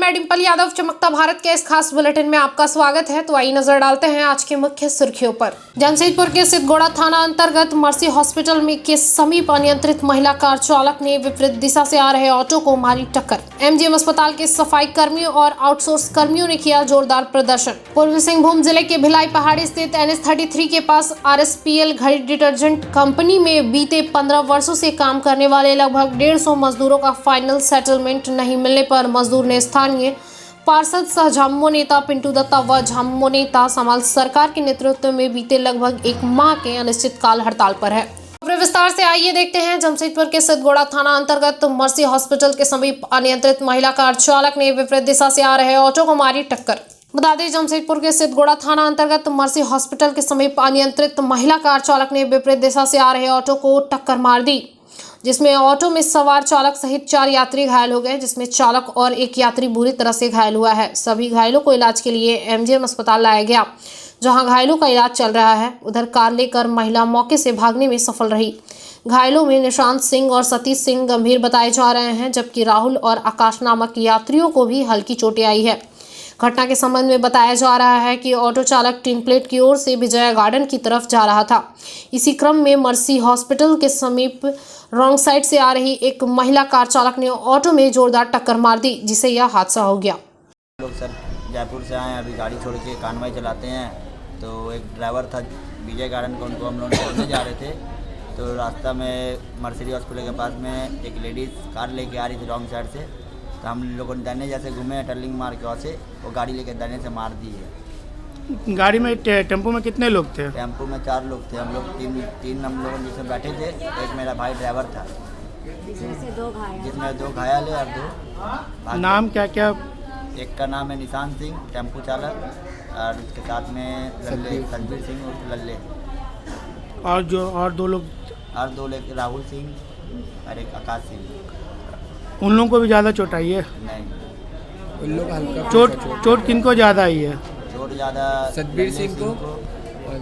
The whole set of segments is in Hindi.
मैं डिंपल यादव चमकता भारत के इस खास बुलेटिन में आपका स्वागत है। तो आइए नजर डालते हैं आज की मुख्य सुर्खियों पर। जमशेदपुर के सिद्धगोड़ा थाना अंतर्गत मर्सी हॉस्पिटल में के समीप अनियंत्रित महिला कार चालक ने विपरीत दिशा से आ रहे ऑटो को मारी टक्कर। एमजीएम अस्पताल के सफाई कर्मियों और आउटसोर्स कर्मियों ने किया जोरदार प्रदर्शन। पूर्वी सिंहभूम जिले के भिलाई पहाड़ी स्थित NH33 के पास RSPL घड़ी डिटर्जेंट कंपनी में बीते 15 वर्षों से काम करने वाले लगभग 150 मजदूरों का फाइनल सेटलमेंट नहीं मिलने पर मजदूर ने स्थानीय पार्षद सह झामुमो नेता पिंटू दत्ता व झामुमो नेता समाल सरकार के नेतृत्व में बीते लगभग एक माह के अनिश्चितकाल हड़ताल पर है। विस्तार से आइए देखते हैं। जमशेदपुर के सिद्धगोड़ा थाना अंतर्गत मर्सी हॉस्पिटल के समीप अनियंत्रित महिला कार चालक ने विपरीत दिशा से आ रहे ऑटो को मारी टक्कर। बता दें, जमशेदपुर के सिद्धगोड़ा थाना अंतर्गत मर्सी हॉस्पिटल के समीप अनियंत्रित महिला कार चालक ने विपरीत दिशा से आ रहे ऑटो को टक्कर मार दी, जिसमें ऑटो में सवार चालक सहित 4 यात्री घायल हो गए, जिसमें चालक और एक यात्री बुरी तरह से घायल हुआ है। सभी घायलों को इलाज के लिए एमजीएम अस्पताल लाया गया, जहां घायलों का इलाज चल रहा है। उधर कार लेकर महिला मौके से भागने में सफल रही। घायलों में निशांत सिंह और सतीश सिंह गंभीर बताए जा रहे हैं, जबकि राहुल और आकाश नामक यात्रियों को भी हल्की चोटें आई है। घटना के संबंध में बताया जा रहा है कि ऑटो चालक टीन प्लेट की ओर से विजया गार्डन की तरफ जा रहा था। इसी क्रम में मर्सी हॉस्पिटल के समीप रॉन्ग साइड से आ रही एक महिला कार चालक ने ऑटो में जोरदार टक्कर मार दी, जिससे यह हादसा हो गया। लोग सर जयपुर से आए, अभी गाड़ी छोड़ के कानवाई चलाते हैं, तो एक ड्राइवर था विजय गार्डन को, उनको हम लोग छोड़ने जा रहे थे। तो रास्ता में मर्सी हॉस्पिटल के पास में एक लेडीज़ कार लेके आ रही थी रॉन्ग साइड से, तो हम लोगों ने दाहिने जैसे घूमे, टर्निंग मार के वहाँ से वो गाड़ी लेके दाहिने से मार दी है। गाड़ी में टेम्पो में कितने लोग थे? टेम्पो में 4 लोग थे, हम लोग तीन हम लोग जिसमें बैठे थे। एक मेरा भाई ड्राइवर था, जिसमें 2 घायल है और 2 नाम क्या क्या? एक का नाम है निशांत सिंह टेम्पो चालक, और उसके साथ में सलबीर सिंह और लल्ले, और 2 लोग राहुल सिंह और एक आकाश सिंह। उन लोगों को भी ज़्यादा चोट आई है? नहीं, उन लोग हल्का चोट किनको ज़्यादा आई है? चोट ज़्यादा सतबीर सिंह को और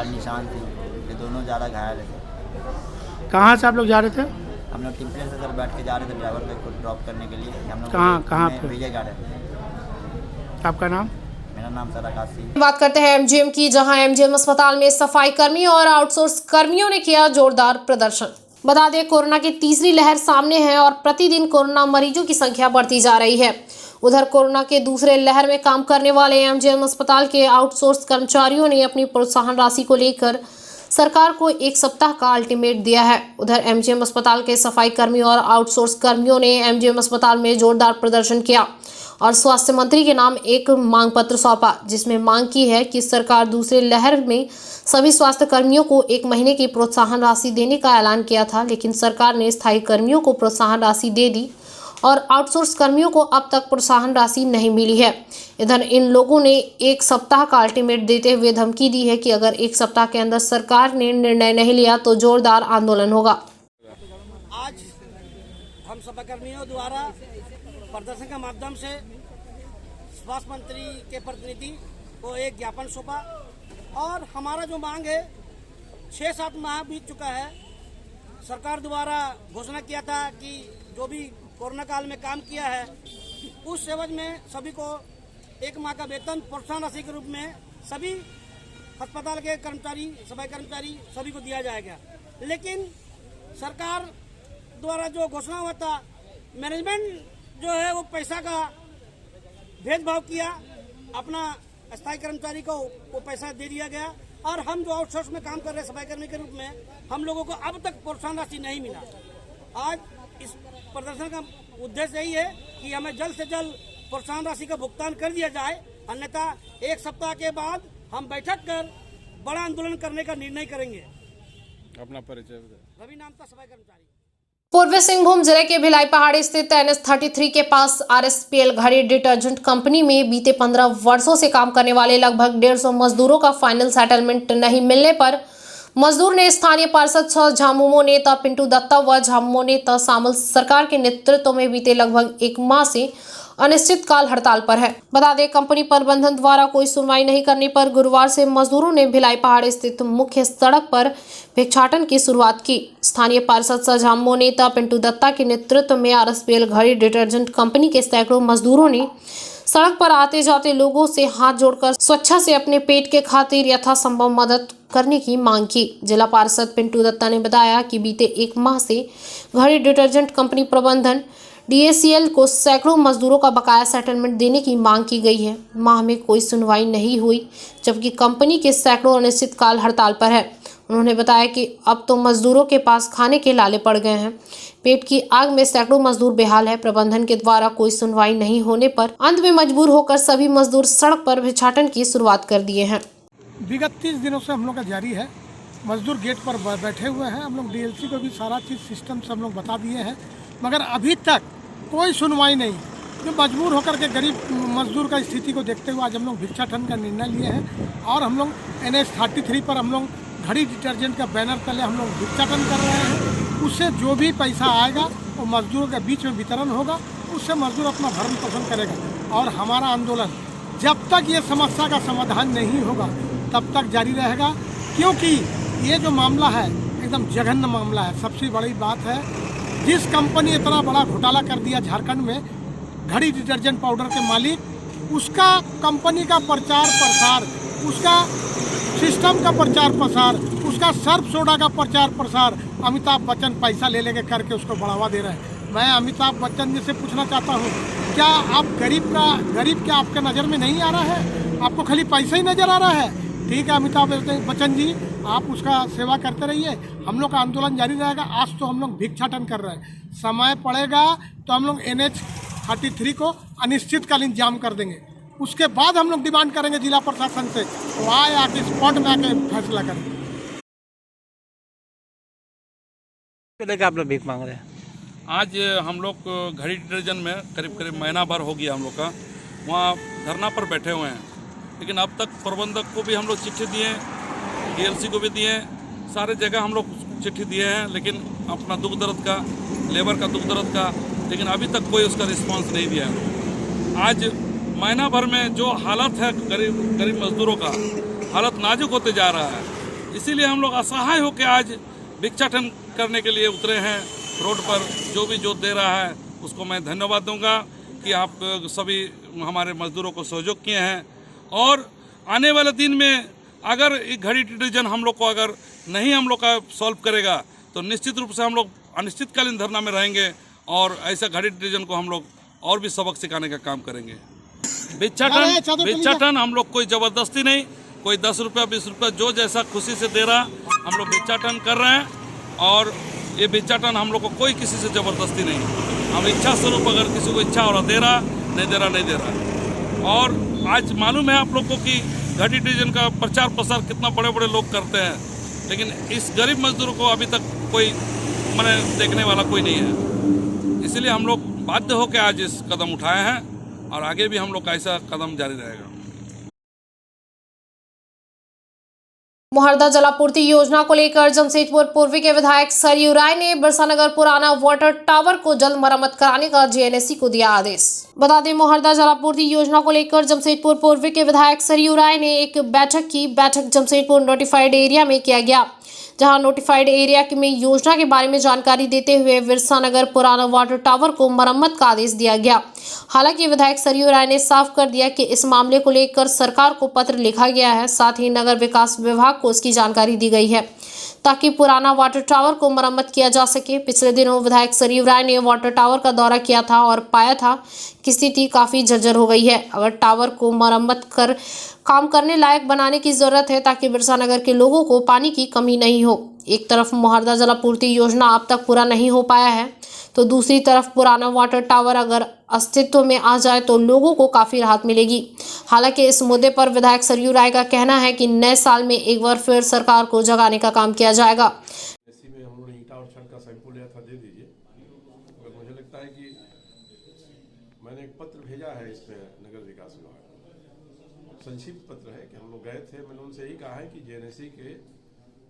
निशांत सिंह को, ये दोनों ज़्यादा घायल है। कहाँ से आप लोग जा रहे थे? हम लोग टेम्पो से सर बैठ के जा रहे थे ड्राइवर को ड्रॉप करने के लिए। हम लोग कहाँ पे? विजय गार्डन। आपका नाम? मेरा नाम सर आकाश सिंह। बात करते हैं एमजीएम की, जहां एमजीएम अस्पताल में सफाई कर्मियों और आउटसोर्स कर्मियों ने किया जोरदार प्रदर्शन। बता दें, कोरोना की तीसरी लहर सामने है और प्रतिदिन कोरोना मरीजों की संख्या बढ़ती जा रही है। उधर कोरोना के दूसरे लहर में काम करने वाले एमजीएम अस्पताल के आउटसोर्स कर्मचारियों ने अपनी प्रोत्साहन राशि को लेकर सरकार को 1 सप्ताह का अल्टीमेट दिया है। उधर एमजीएम अस्पताल के सफाई कर्मियों और आउटसोर्स कर्मियों ने एमजीएम अस्पताल में जोरदार प्रदर्शन किया और स्वास्थ्य मंत्री के नाम एक मांग पत्र सौंपा, जिसमें मांग की है कि सरकार दूसरे लहर में सभी स्वास्थ्य कर्मियों को 1 महीने की प्रोत्साहन राशि देने का ऐलान किया था, लेकिन सरकार ने स्थायी कर्मियों को प्रोत्साहन राशि दे दी और आउटसोर्स कर्मियों को अब तक प्रोत्साहन राशि नहीं मिली है। इधर इन लोगों ने 1 सप्ताह का अल्टीमेट देते हुए धमकी दी है कि अगर 1 सप्ताह के अंदर सरकार ने निर्णय नहीं लिया तो जोरदार आंदोलन होगा। आज हम सफाईकर्मियों द्वारा प्रदर्शन के माध्यम से स्वास्थ्य मंत्री के प्रतिनिधि को एक ज्ञापन सौंपा और हमारा जो मांग है 6-7 माह बीत चुका है। सरकार द्वारा घोषणा किया था कि जो भी कोरोना काल में काम किया है उस एवज में सभी को 1 माह का वेतन प्रोत्साहन राशि के रूप में सभी अस्पताल के कर्मचारी, सफाई कर्मचारी सभी को दिया जाएगा। लेकिन सरकार द्वारा जो घोषणा हुआ था, मैनेजमेंट जो है वो पैसा का भेदभाव किया, अपना स्थायी कर्मचारी को वो पैसा दे दिया गया और हम जो आउटसोर्स में काम कर रहे हैं सफाई कर्मी के रूप में, हम लोगों को अब तक प्रोत्साहन राशि नहीं मिला। आज इस प्रदर्शन का उद्देश्य यही है कि हमें जल्द से जल्द प्रोत्साहन राशि का भुगतान कर दिया जाए, अन्यथा 1 सप्ताह के बाद हम बैठक कर बड़ा आंदोलन करने का निर्णय करेंगे। अपना परिचय? रवि नाम था, सफाई कर्मचारी। पूर्वी सिंहभूम जिले के भिलाई पहाड़ी स्थित NH33 के पास RSPL घड़ी डिटर्जेंट कंपनी में बीते 15 वर्षों से काम करने वाले लगभग 150 मजदूरों का फाइनल सेटलमेंट नहीं मिलने पर मजदूर ने स्थानीय पार्षद सह झामुमो नेता पिंटू दत्ता व झामुमो नेता समाल सरकार के नेतृत्व में बीते लगभग 1 माह से अनिश्चितकाल हड़ताल पर है। बता दें, कंपनी प्रबंधन द्वारा कोई सुनवाई नहीं करने पर गुरुवार से मजदूरों ने भिलाई पहाड़ स्थित मुख्य सड़क पर भिक्षाटन की शुरुआत की। स्थानीय पार्षद सजामो नेता पिंटू दत्ता के नेतृत्व में RSPL घड़ी डिटर्जेंट कंपनी के सैकड़ों मजदूरों ने सड़क पर आते जाते लोगों से हाथ जोड़कर स्वच्छता से अपने पेट के खातिर यथासंभव मदद करने की मांग की। जिला पार्षद पिंटू दत्ता ने बताया कि बीते एक माह से घड़ी डिटर्जेंट कंपनी प्रबंधन DACL को सैकड़ों मजदूरों का बकाया सेटलमेंट देने की मांग की गई है। माह में कोई सुनवाई नहीं हुई, जबकि कंपनी के सैकड़ों अनिश्चितकाल हड़ताल पर है। उन्होंने बताया कि अब तो मजदूरों के पास खाने के लाले पड़ गए हैं। पेट की आग में सैकड़ों मजदूर बेहाल है। प्रबंधन के द्वारा कोई सुनवाई नहीं होने पर अंत में मजबूर होकर सभी मजदूर सड़क पर भिक्षाटन की शुरुआत कर दिए हैं। विगत 30 दिनों से हम लोग का जारी है। मजदूर गेट पर बैठे हुए हैं। हम लोग DLC को भी सारा चीज़ सिस्टम से हम लोग बता दिए हैं, मगर अभी तक कोई सुनवाई नहीं। जो मजबूर होकर के गरीब मजदूर का स्थिति को देखते हुए आज हम लोग भिक्षाटन का निर्णय लिए हैं और हम लोग NH 33 पर हम लोग घड़ी डिटर्जेंट का बैनर तले हम लोग भिक्षाटन कर रहे हैं। उससे जो भी पैसा आएगा वो मजदूरों के बीच में वितरण होगा, उससे मजदूर अपना भरण पोषण करेगा। और हमारा आंदोलन जब तक ये समस्या का समाधान नहीं होगा तब तक जारी रहेगा, क्योंकि ये जो मामला है एकदम जघन्य मामला है। सबसे बड़ी बात है, जिस कंपनी इतना बड़ा घोटाला कर दिया झारखंड में, घड़ी डिटर्जेंट पाउडर के मालिक, उसका कंपनी का प्रचार प्रसार, उसका सिस्टम का प्रचार प्रसार, उसका सर्फ सोडा का प्रचार प्रसार अमिताभ बच्चन पैसा ले लेके करके उसको बढ़ावा दे रहे हैं। मैं अमिताभ बच्चन जी से पूछना चाहता हूँ, क्या आप गरीब क्या आपके नज़र में नहीं आ रहा है? आपको खाली पैसा ही नज़र आ रहा है? ठीक है अमिताभ बच्चन जी, आप उसका सेवा करते रहिए। हम लोग का आंदोलन जारी रहेगा। आज तो हम लोग भिक्षाटन कर रहे हैं, समय पड़ेगा तो हम लोग NH 33 को अनिश्चितकालीन जाम कर देंगे। उसके बाद हम लोग डिमांड करेंगे जिला प्रशासन से, तो आए आके स्पॉट में आके फैसला करें। आप लोग भीख मांग रहे हैं? आज हम लोग घड़ी डिटर्जेंट में करीब करीब महीना भर हो गया हम लोग का वहाँ धरना पर बैठे हुए हैं, लेकिन अब तक प्रबंधक को भी हम लोग चिट्ठी दिए, DLC को भी दिए, सारे जगह हम लोग चिट्ठी दिए हैं, लेकिन अपना दुख दर्द का, लेबर का दुख दर्द का, लेकिन अभी तक कोई उसका रिस्पांस नहीं दिया है। आज महीना भर में जो हालत है गरीब मजदूरों का, हालत नाजुक होते जा रहा है। इसीलिए हम लोग असहाय होकर आज भिक्षाटन करने के लिए उतरे हैं रोड पर। जो भी जो दे रहा है उसको मैं धन्यवाद दूंगा कि आप सभी हमारे मजदूरों को सहयोग किए हैं। और आने वाले दिन में अगर ये घड़ी डिटर्जेंट हम लोग को अगर नहीं हम लोग का सॉल्व करेगा तो निश्चित रूप से हम लोग अनिश्चितकालीन धरना में रहेंगे और ऐसा घड़ी डिटर्जेंट को हम लोग और भी सबक सिखाने का काम करेंगे। भिक्षाटन हम लोग कोई ज़बरदस्ती नहीं, कोई 10 रुपया 20 रुपया जो जैसा खुशी से दे रहा हम लोग भिक्षाटन कर रहे हैं। और ये भिक्षाटन हम लोग को कोई किसी से ज़बरदस्ती नहीं, हम इच्छा स्वरूप अगर किसी को इच्छा हो रहा दे रहा, नहीं दे रहा। और आज मालूम है आप लोग को कि घड़ी डिटर्जेंट का प्रचार प्रसार कितना बड़े बड़े लोग करते हैं, लेकिन इस गरीब मजदूरों को अभी तक कोई मैंने देखने वाला कोई नहीं है। इसलिए हम लोग बाध्य होकर आज इस कदम उठाए हैं और आगे भी हम लोग का ऐसा कदम जारी रहेगा। मुहर्दा जलापूर्ति योजना को लेकर जमशेदपुर पूर्वी के विधायक सरयू राय ने बिरसानगर पुराना वाटर टावर को जल्द मरम्मत कराने का JNSC को दिया आदेश। बता दें, मुहर्दा जलापूर्ति योजना को लेकर जमशेदपुर पूर्वी के विधायक सरयू राय ने एक बैठक जमशेदपुर नोटिफाइड एरिया में किया गया, जहां नोटिफाइड एरिया में योजना के बारे में जानकारी देते हुए बिरसानगर पुराना वाटर टावर को मरम्मत का आदेश दिया गया। हालांकि विधायक सरयू राय ने साफ कर दिया कि इस मामले को लेकर सरकार को पत्र लिखा गया है, साथ ही नगर विकास विभाग को इसकी जानकारी दी गई है ताकि पुराना वाटर टावर को मरम्मत किया जा सके। पिछले दिनों विधायक सरयू राय ने वाटर टावर का दौरा किया था और पाया था कि स्थिति काफ़ी जर्जर हो गई है। अगर टावर को मरम्मत कर काम करने लायक बनाने की ज़रूरत है ताकि बिरसानगर के लोगों को पानी की कमी नहीं हो। एक तरफ मुहर्दा जलापूर्ति योजना अब तक पूरा नहीं हो पाया है, तो दूसरी तरफ पुराना वाटर टावर अगर अस्तित्व में आ जाए तो लोगों को काफ़ी राहत मिलेगी। हालांकि इस मुद्दे पर विधायक सरयू राय का कहना है कि नए साल में एक बार फिर सरकार को जगाने का काम किया जाएगा। इसी में हम लोगों ने ईंटा और छड़ का सैंपल लिया था, दे दीजिए। और मुझे लगता है कि मैंने एक पत्र भेजा है इसमें नगर विकास विभाग को, संक्षिप्त पत्र है कि हम लोग गए थे, मैंने उनसे यही कहा है कि JNSC के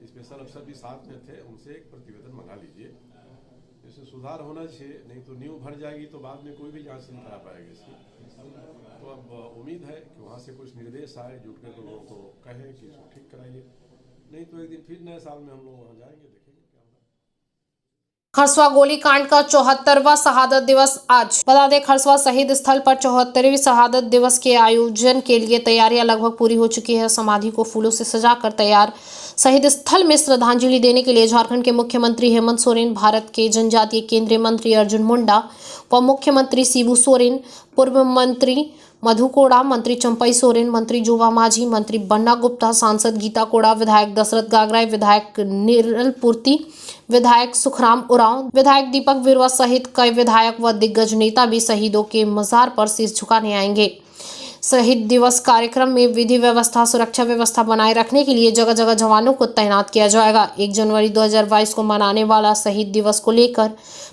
स्पेशल अफसर भी साथ में थे, उनसे एक प्रतिवेदन मंगा लीजिए इसमें सुधार होना चाहिए, नहीं तो नींव भर जाएगी तो बाद में कोई भी जांच नहीं करा पाएगा इसकी। तो अब उम्मीद है कि वहाँ से कुछ निर्देश आए, जुट कर लोगों को कहें कि इसको ठीक कराइए, नहीं तो एक दिन फिर नए साल में हम लोग वहाँ जाएंगे, देखेंगे क्या होगा। खरसवा गोलीकांड का 74वां शहादत दिवस आज। बता दें, खरसवा शहीद स्थल पर 74वीं शहादत दिवस के आयोजन के लिए तैयारियां लगभग पूरी हो चुकी है। समाधि को फूलों से सजाकर तैयार। शहीद स्थल में श्रद्धांजलि देने के लिए झारखंड के मुख्यमंत्री हेमंत सोरेन, भारत के जनजातीय केंद्रीय मंत्री अर्जुन मुंडा व मुख्यमंत्री शिबू सोरेन, पूर्व मंत्री मधु कोड़ा, मंत्री चंपई सोरेन, मंत्री जोबा माझी, मंत्री बन्ना गुप्ता, सांसद गीता कोड़ा, विधायक दशरथ गागराय, विधायक निरल पूर्ति, विधायक सुखराम उरांव, विधायक दीपक बिरुआ सहित कई विधायक व दिग्गज नेता भी शहीदों के मजार पर शीश झुकाने आएंगे। शहीद दिवस कार्यक्रम में विधि व्यवस्था, सुरक्षा व्यवस्था बनाए रखने के लिए जगह जगह जवानों को तैनात किया जाएगा। 1 जनवरी 2022 को मनाने वाला शहीद दिवस को लेकर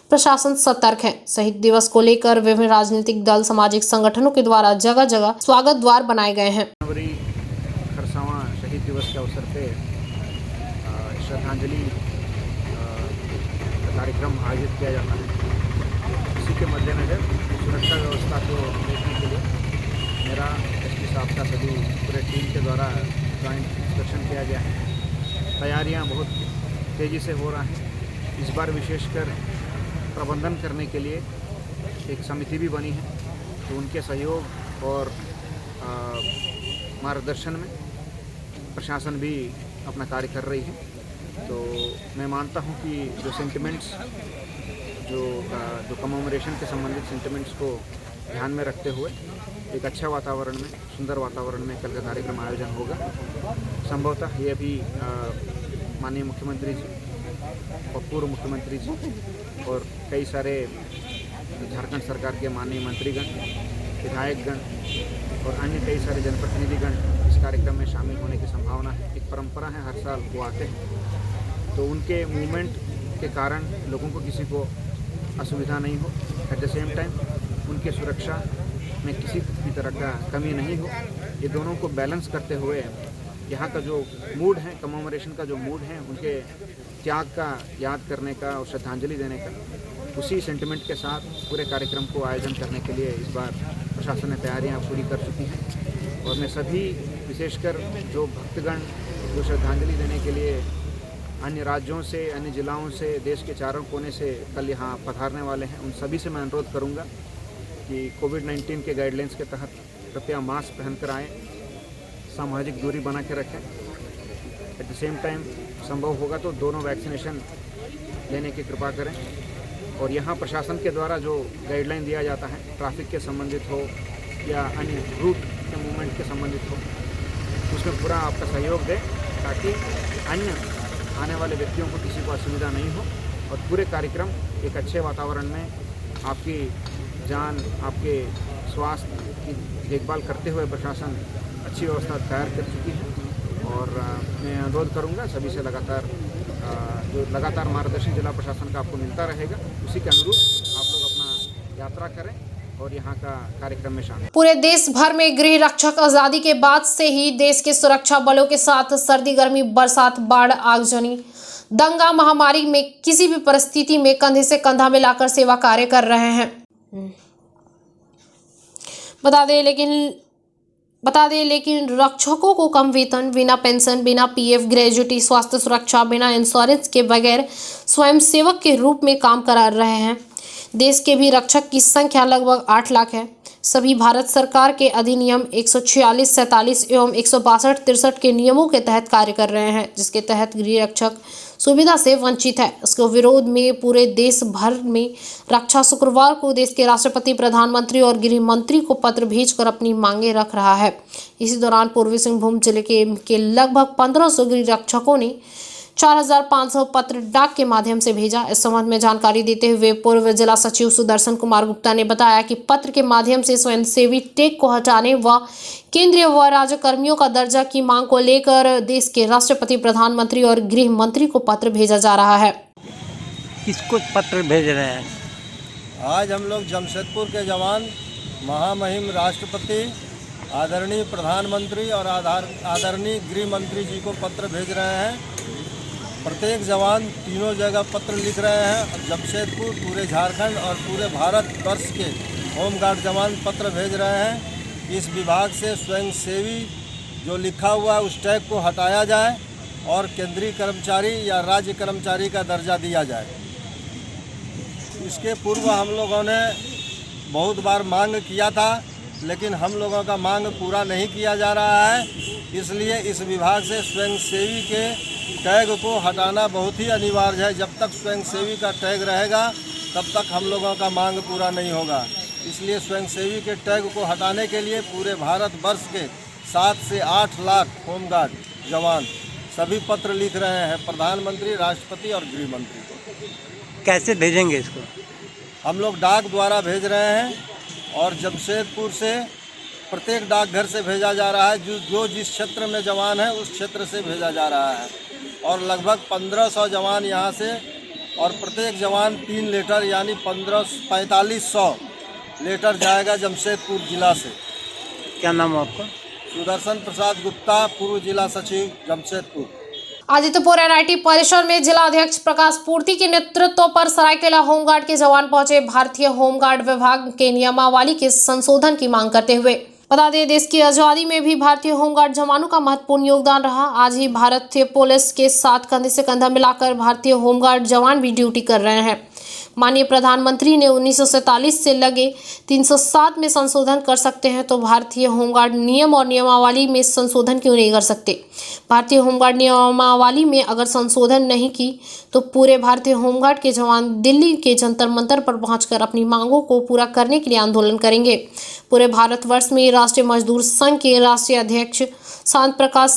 प्रशासन सतर्क है। शहीद दिवस को लेकर विभिन्न राजनीतिक दल, सामाजिक संगठनों के द्वारा जगह जगह स्वागत द्वार बनाए गए हैं। जनवरी खरसावां शहीद दिवस के अवसर पे श्रद्धांजलि कार्यक्रम आयोजित किया जाता है। इसी के मद्देनजर सुरक्षा व्यवस्था को देखने के लिए मेरा एसपी साहब का सभी पूरे टीम के द्वारा जॉइंट इंस्पेक्शन किया गया है। तैयारियां बहुत तेज़ी से हो रहा हैं। इस बार विशेषकर प्रबंधन करने के लिए एक समिति भी बनी है, तो उनके सहयोग और मार्गदर्शन में प्रशासन भी अपना कार्य कर रही है। तो मैं मानता हूं कि जो सेंटिमेंट्स जो कमेमोरेशन के संबंधित सेंटिमेंट्स को ध्यान में रखते हुए एक अच्छा वातावरण में, सुंदर वातावरण में कल का कार्यक्रम आयोजन होगा। संभवतः ये भी माननीय मुख्यमंत्री जी और पूर्व मुख्यमंत्री जी और कई सारे झारखंड सरकार के माननीय मंत्रीगण, विधायकगण और अन्य कई सारे जनप्रतिनिधिगण इस कार्यक्रम में शामिल होने की संभावना है। एक परंपरा है, हर साल वो आते हैं, तो उनके मूवमेंट के कारण लोगों को किसी को असुविधा नहीं हो। एट द सेम टाइम उनके सुरक्षा में किसी भी तरह का कमी नहीं हो। ये दोनों को बैलेंस करते हुए यहाँ का जो मूड है, कमेमोरेशन का जो मूड है, उनके त्याग का याद करने का और श्रद्धांजलि देने का, उसी सेंटिमेंट के साथ पूरे कार्यक्रम को आयोजन करने के लिए इस बार प्रशासन ने तैयारियां पूरी कर चुकी हैं। और मैं सभी, विशेषकर जो भक्तगण जो श्रद्धांजलि देने के लिए अन्य राज्यों से, अन्य जिलाओं से, देश के चारों कोने से कल यहाँ पधारने वाले हैं, उन सभी से मैं अनुरोध करूँगा कि कोविड-19 के गाइडलाइंस के तहत कृपया मास्क पहनकर आएँ, सामाजिक दूरी बना के रखें। एट द सेम टाइम संभव होगा तो दोनों वैक्सीनेशन लेने की कृपा करें। और यहाँ प्रशासन के द्वारा जो गाइडलाइन दिया जाता है, ट्रैफिक के संबंधित हो या अन्य रूट के मूवमेंट के संबंधित हो, उसमें पूरा आपका सहयोग दें ताकि अन्य आने वाले व्यक्तियों को किसी को असुविधा नहीं हो और पूरे कार्यक्रम एक अच्छे वातावरण में आपकी जान, आपके स्वास्थ्य की देखभाल करते हुए प्रशासन अच्छी व्यवस्था तैयार कर चुकी है। और मैं अनुरोध करूंगा सभी से जो लगातार मार्गदर्शन जिला प्रशासन का आपको मिलता रहेगा, उसी के अनुरूप आप लोग अपना यात्रा करें और यहाँ का कार्यक्रम में शामिल। पूरे देश भर में गृह रक्षक आजादी के बाद से ही देश के सुरक्षा बलों के साथ सर्दी, गर्मी, बरसात, बाढ़, आगजनी, दंगा, महामारी में किसी भी परिस्थिति में कंधे से कंधा मिलाकर सेवा कार्य कर रहे हैं। बता दें लेकिन रक्षकों को कम वेतन, बिना पेंशन, बिना पीएफ, ग्रेजुटी, स्वास्थ्य सुरक्षा, बिना इंश्योरेंस के बगैर स्वयंसेवक के रूप में काम करा रहे हैं। देश के भी रक्षक की संख्या लगभग 8 लाख है। सभी भारत सरकार के अधिनियम 146, 47 एवं 162, 63 के नियमों के तहत कार्य कर रहे हैं, जिसके तहत गृह रक्षक सुविधा से वंचित है। इसके विरोध में पूरे देश भर में रक्षा शुक्रवार को देश के राष्ट्रपति, प्रधानमंत्री और गृह मंत्री को पत्र भेजकर अपनी मांगे रख रहा है। इसी दौरान पूर्वी सिंहभूम जिले के लगभग 1500 गृह रक्षकों ने 4500 पत्र डाक के माध्यम से भेजा। इस संबंध में जानकारी देते हुए पूर्व जिला सचिव सुदर्शन कुमार गुप्ता ने बताया कि पत्र के माध्यम से स्वयंसेवी टैग को हटाने व केंद्रीय व राज्य कर्मियों का दर्जा की मांग को लेकर देश के राष्ट्रपति, प्रधानमंत्री और गृह मंत्री को पत्र भेजा जा रहा है। किसको पत्र भेज रहे हैं? आज हम लोग जमशेदपुर के जवान महामहिम राष्ट्रपति, आदरणीय प्रधानमंत्री और आदरणीय गृह मंत्री जी को पत्र भेज रहे हैं प्रत्येक जवान तीनों जगह पत्र लिख रहे हैं। जमशेदपुर, पूरे झारखंड और पूरे भारत वर्ष के होमगार्ड जवान पत्र भेज रहे हैं। इस विभाग से स्वयंसेवी जो लिखा हुआ है उस टैग को हटाया जाए और केंद्रीय कर्मचारी या राज्य कर्मचारी का दर्जा दिया जाए। इसके पूर्व हम लोगों ने बहुत बार मांग किया था, लेकिन हम लोगों का मांग पूरा नहीं किया जा रहा है। इसलिए इस विभाग से स्वयंसेवी के टैग को हटाना बहुत ही अनिवार्य है। जब तक स्वयंसेवी का टैग रहेगा तब तक हम लोगों का मांग पूरा नहीं होगा। इसलिए स्वयंसेवी के टैग को हटाने के लिए पूरे भारत वर्ष के 7 से 8 लाख होमगार्ड जवान सभी पत्र लिख रहे हैं प्रधानमंत्री, राष्ट्रपति और गृह मंत्री को। कैसे भेजेंगे इसको? हम लोग डाक द्वारा भेज रहे हैं और जमशेदपुर से प्रत्येक डाकघर से भेजा जा रहा है। जो जिस क्षेत्र में जवान है उस क्षेत्र से भेजा जा रहा है और लगभग 1500 जवान यहाँ से, और प्रत्येक जवान 3 लेटर यानी 4500 लेटर जाएगा जमशेदपुर जिला से। क्या नाम है आपका? सुदर्शन प्रसाद गुप्ता, पूर्व जिला सचिव जमशेदपुर। आदित्यपुर एनआईटी परिसर में जिला अध्यक्ष प्रकाश पूर्ति के नेतृत्व पर सरायकेला होमगार्ड के जवान पहुंचे। भारतीय होमगार्ड विभाग के नियमावली के संशोधन की मांग करते हुए बता दें, देश की आजादी में भी भारतीय होमगार्ड जवानों का महत्वपूर्ण योगदान रहा। आज ही भारतीय पुलिस के साथ कंधे से कंधा मिलाकर भारतीय होमगार्ड जवान भी ड्यूटी कर रहे हैं। माननीय प्रधानमंत्री ने 1947 से लगे 307 में संशोधन कर सकते हैं, तो भारतीय होमगार्ड नियम और नियमावली में संशोधन क्यों नहीं कर सकते? भारतीय होमगार्ड नियमावली में अगर संशोधन नहीं की तो पूरे भारतीय होमगार्ड के जवान दिल्ली के जंतर मंतर पर पहुंचकर अपनी मांगों को पूरा करने के लिए आंदोलन करेंगे। पूरे भारतवर्ष में राष्ट्रीय मजदूर संघ के राष्ट्रीय अध्यक्ष शांत प्रकाश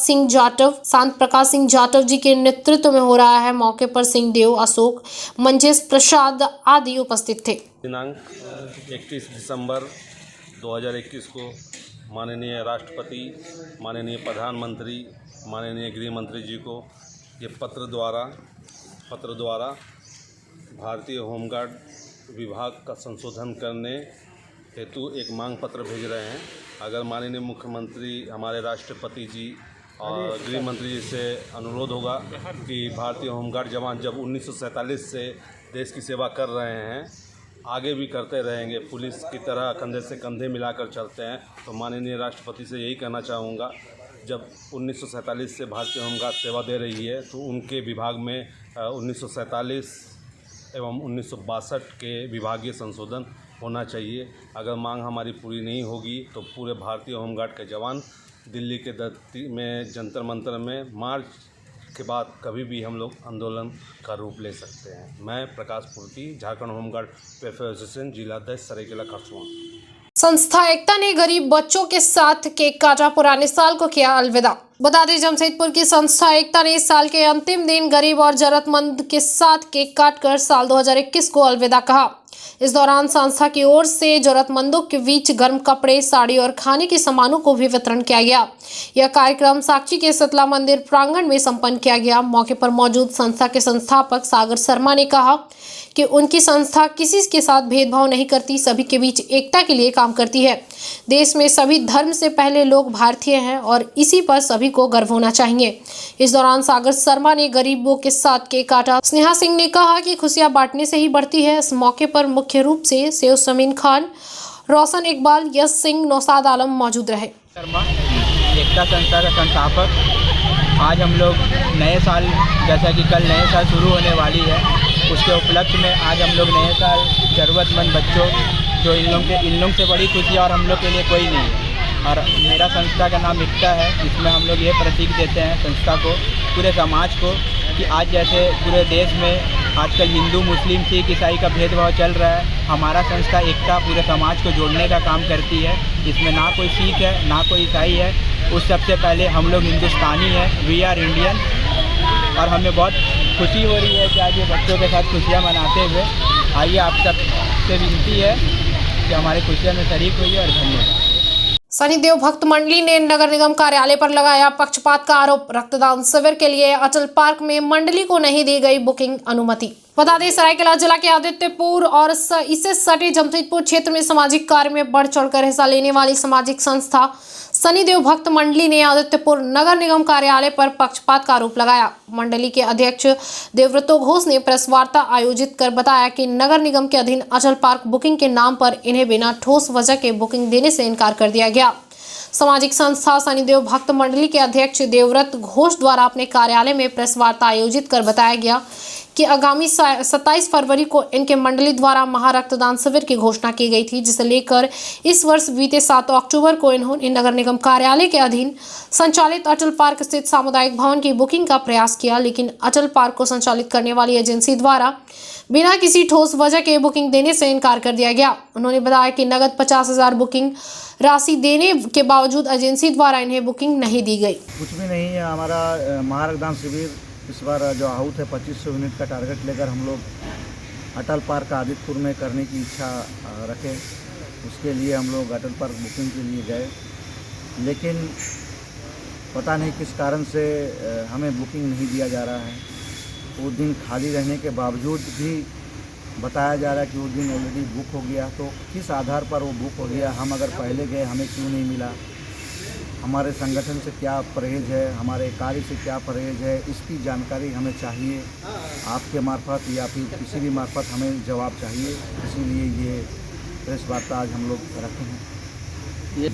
सिंह जाटव जी के नेतृत्व में हो रहा है। मौके पर सिंहदेव, अशोक, मंजेश प्रसाद आदि उपस्थित थे। दिनांक 31 दिसंबर 2021 को माननीय राष्ट्रपति, माननीय प्रधानमंत्री, माननीय गृह मंत्री जी को ये पत्र द्वारा भारतीय होमगार्ड विभाग का संशोधन करने हेतु एक मांग पत्र भेज रहे हैं। अगर माननीय मुख्यमंत्री, हमारे राष्ट्रपति जी और गृह मंत्री जी से अनुरोध होगा कि भारतीय होमगार्ड जवान जब 1947 से देश की सेवा कर रहे हैं, आगे भी करते रहेंगे, पुलिस की तरह कंधे से कंधे मिलाकर चलते हैं, तो माननीय राष्ट्रपति से यही कहना चाहूँगा, जब 1947 से भारतीय होमगार्ड सेवा दे रही है तो उनके विभाग में 1947 एवं 1962 के विभागीय संशोधन होना चाहिए। अगर मांग हमारी पूरी नहीं होगी तो पूरे भारतीय होमगार्ड के जवान दिल्ली के धरती में जंतर मंतर में मार्च के बाद कभी भी हम लोग आंदोलन का रूप ले सकते हैं। मैं प्रकाश पूर्ति, झारखंड होमगार्ड वेलफेयर एसोसिएशन, जिला अध्यक्ष, सरायकेला खरसुआं। संस्था एकता ने गरीब बच्चों के साथ केक काटा, पुराने साल को किया अलविदा। बता दें, जमशेदपुर की संस्था एकता ने इस साल के अंतिम दिन गरीब और जरूरतमंद के साथ केक काटकर साल 2021 को अलविदा कहा। इस दौरान संस्था की ओर से जरूरतमंदों के बीच गर्म कपड़े, साड़ी और खाने के सामानों को भी वितरण किया गया। यह कार्यक्रम साक्षी के शीतला मंदिर प्रांगण में संपन्न किया गया। मौके पर मौजूद संस्था के संस्थापक सागर शर्मा ने कहा कि उनकी संस्था किसी के साथ भेदभाव नहीं करती, सभी के बीच एकता के लिए काम करती है। देश में सभी धर्म से पहले लोग भारतीय हैं और इसी पर सभी को गर्व होना चाहिए। इस दौरान सागर शर्मा ने गरीबों के साथ केक काटा। स्नेहा सिंह ने कहा कि खुशियां बांटने से ही बढ़ती है। इस मौके पर मुख्य रूप से सेव समीन खान, रोशन इकबाल, यश सिंह, नौशाद आलम मौजूद रहे। शर्मा, एकता संस्था का संस्थापक। आज हम लोग नए साल, जैसा कि कल नए साल शुरू होने वाली है, उसके उपलक्ष्य में आज हम लोग नए साल ज़रूरतमंद बच्चों, जो इन लोग से बड़ी खुशी और हम लोग के लिए कोई नहीं है। और मेरा संस्था का नाम एकता है। इसमें हम लोग ये प्रतीक देते हैं संस्था को, पूरे समाज को, कि आज जैसे पूरे देश में आजकल हिंदू, मुस्लिम, सिख, ईसाई का भेदभाव चल रहा है, हमारा संस्था एकता पूरे समाज को जोड़ने का काम करती है। इसमें ना कोई सिख है, ना कोई ईसाई है। उस सबसे पहले हम लोग हिंदुस्तानी हैं, वी आर इंडियन। और हमें बहुत खुशी हो रही है कि आज ये बच्चों के साथ खुशियाँ मनाते हुए, आइए आप सब से विनती है कि हमारे खुशियाँ में शरीक हुई और धन्यवाद। सनी देव भक्त मंडली ने नगर निगम कार्यालय पर लगाया पक्षपात का आरोप। रक्तदान शिविर के लिए अटल पार्क में मंडली को नहीं दी गई बुकिंग अनुमति। बता दें, सरायकेला जिला के आदित्यपुर और इससे सटे जमशेदपुर क्षेत्र में सामाजिक कार्य में बढ़ चढ़कर हिस्सा लेने वाली सामाजिक संस्था शनिदेव भक्त मंडली ने आदित्यपुर नगर निगम कार्यालय पर पक्षपात का आरोप लगाया। मंडली के अध्यक्ष देवव्रतो घोष ने प्रेस वार्ता आयोजित कर बताया कि नगर निगम के अधीन अचल पार्क बुकिंग के नाम पर इन्हें बिना ठोस वजह के बुकिंग देने से इनकार कर दिया गया। सामाजिक संस्था शनिदेव भक्त मंडली के अध्यक्ष देवव्रत घोष द्वारा अपने कार्यालय में प्रेस वार्ता आयोजित कर बताया गया कि आगामी 27 फरवरी को इनके मंडली द्वारा महारक्तदान शिविर की घोषणा की गई थी, जिसे लेकर इस वर्ष बीते 7 अक्टूबर को इन्होंने नगर निगम कार्यालय के अधीन संचालित अटल पार्क स्थित सामुदायिक भवन की बुकिंग का प्रयास किया, लेकिन अटल पार्क को संचालित करने वाली एजेंसी द्वारा बिना किसी ठोस वजह के बुकिंग देने से इनकार कर दिया गया। उन्होंने बताया कि नगद 50,000 बुकिंग राशि देने के बावजूद एजेंसी द्वारा इन्हें बुकिंग नहीं दी गई। कुछ भी नहीं है। हमारा महारक्तदान शिविर इस बार जो आहूत है 2500 यूनिट का टारगेट लेकर हम लोग अटल पार्क आदित्यपुर में करने की इच्छा रखें। उसके लिए हम लोग अटल पार्क बुकिंग के लिए गए, लेकिन पता नहीं किस कारण से हमें बुकिंग नहीं दिया जा रहा है। वो दिन खाली रहने के बावजूद भी बताया जा रहा है कि वो दिन ऑलरेडी बुक हो गया। तो किस आधार पर वो बुक हो गया? हम अगर पहले गए हमें क्यों नहीं मिला? हमारे संगठन से क्या परहेज है, हमारे कार्य से क्या परहेज है, इसकी जानकारी हमें चाहिए। आपके मार्फत या फिर किसी भी मार्फत हमें जवाब चाहिए। इसीलिए ये प्रेस वार्ता आज हम लोग रखे हैं। ये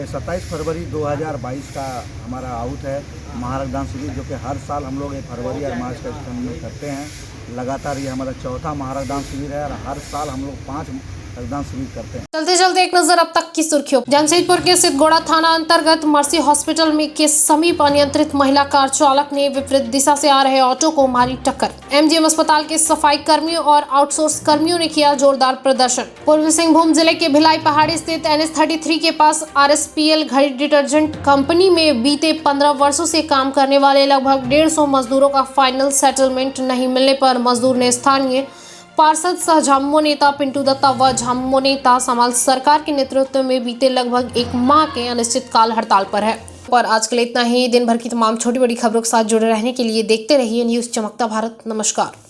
27 फरवरी 2022 का हमारा आउट है महारक्तदान शिविर, जो कि हर साल हम लोग 1 फरवरी और मार्च का स्थान में करते हैं। लगातार ये हमारा 4था महारक्तदान शिविर है और हर साल हम लोग 5 रक्तदान शिविर करते हैं। चलते चलते एक नजर अब तक की सुर्खियों। जमशेदपुर के सिद्धगोड़ा थाना अंतर्गत मर्सी हॉस्पिटल में के समीप अनियंत्रित महिला कार चालक ने विपरीत दिशा से आ रहे ऑटो को मारी टक्कर। एमजीएम अस्पताल के सफाई कर्मियों और आउटसोर्स कर्मियों ने किया जोरदार प्रदर्शन। पूर्वी सिंहभूम जिले के भिलाई पहाड़ी स्थित NH33 के पास RSPL घड़ी डिटर्जेंट कंपनी में बीते 15 वर्षों से काम करने वाले लगभग 150 मजदूरों का फाइनल सेटलमेंट नहीं मिलने पर मजदूर ने स्थानीय पार्षद सह झामुमो नेता पिंटू दत्ता व झामुमो नेता समाल सरकार के नेतृत्व में बीते लगभग 1 माह के अनिश्चितकाल हड़ताल पर है। और आज के लिए इतना ही। दिन भर की तमाम छोटी बड़ी खबरों के साथ जुड़े रहने के लिए देखते रहिए न्यूज़ चमकता भारत। नमस्कार।